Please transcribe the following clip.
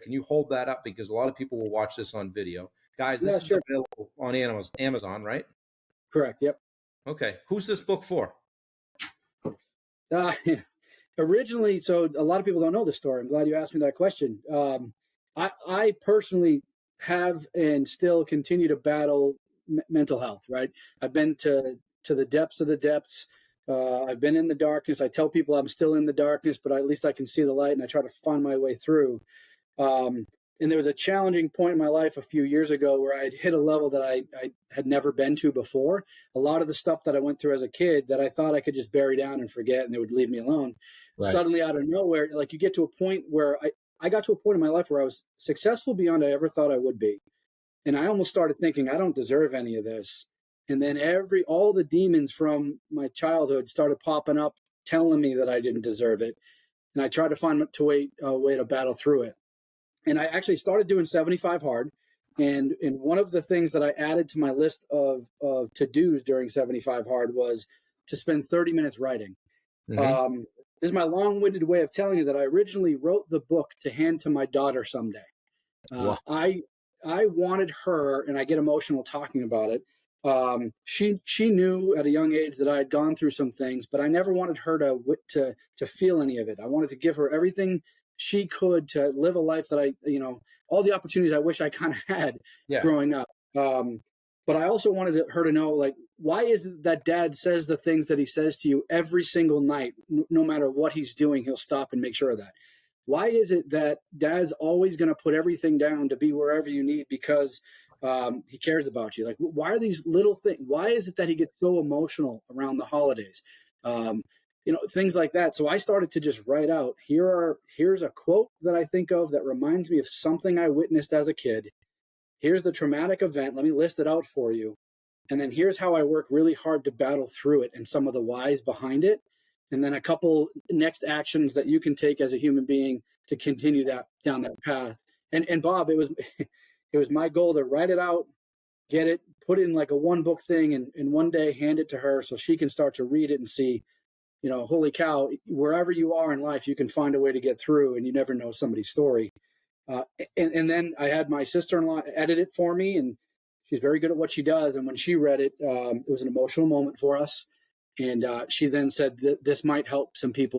Can you hold that up? Because a lot of people will watch this on video. Guys, this Yeah, is sure. available on Amazon, right? Correct. Yep. Okay. Who's this book for? Uh, Originally, so a lot of people don't know this story. I'm glad you asked me that question. I personally have and still continue to battle mental health. Right, I've been to the depths of the depths. I've been in the darkness. I tell people I'm still in the darkness, but at least I can see the light, and I try to find my way through. Um, and there was a challenging point in my life a few years ago where I had hit a level that I had never been to before. A lot of the stuff that I went through as a kid that I thought I could just bury down and forget and they would leave me alone. Right. Suddenly out of nowhere, like you get to a point where I got to a point in my life where I was successful beyond I ever thought I would be. And I almost started thinking, I don't deserve any of this. And then all the demons from my childhood started popping up, telling me that I didn't deserve it. And I tried to find a way to battle through it. And I actually started doing 75 hard. And one of the things that I added to my list of to-dos during 75 hard was to spend 30 minutes writing. Mm-hmm. This is my long-winded way of telling you that I originally wrote the book to hand to my daughter someday. Wow. I wanted her, and I get emotional talking about it. She knew at a young age that I had gone through some things, but I never wanted her to feel any of it. I wanted to give her everything she could to live a life that all the opportunities I wish I kind of had growing up. But I also wanted her to know, like, why is it that dad says the things that he says to you every single night, no matter what he's doing, he'll stop and make sure of that. Why is it that dad's always going to put everything down to be wherever you need because he cares about you? Like, why are these little things? Why is it that he gets so emotional around the holidays? Things like that. So I started to just write out, here's a quote that I think of that reminds me of something I witnessed as a kid. Here's the traumatic event. Let me list it out for you. And then here's how I work really hard to battle through it and some of the whys behind it. And then a couple next actions that you can take as a human being to continue down that path. And Bob, it was my goal to write it out, get it, put it in like a one book thing, and one day hand it to her so she can start to read it and see, holy cow, wherever you are in life, you can find a way to get through, and you never know somebody's story. And then I had my sister-in-law edit it for me, and she's very good at what she does. And when she read it, it was an emotional moment for us. And she then said that this might help some people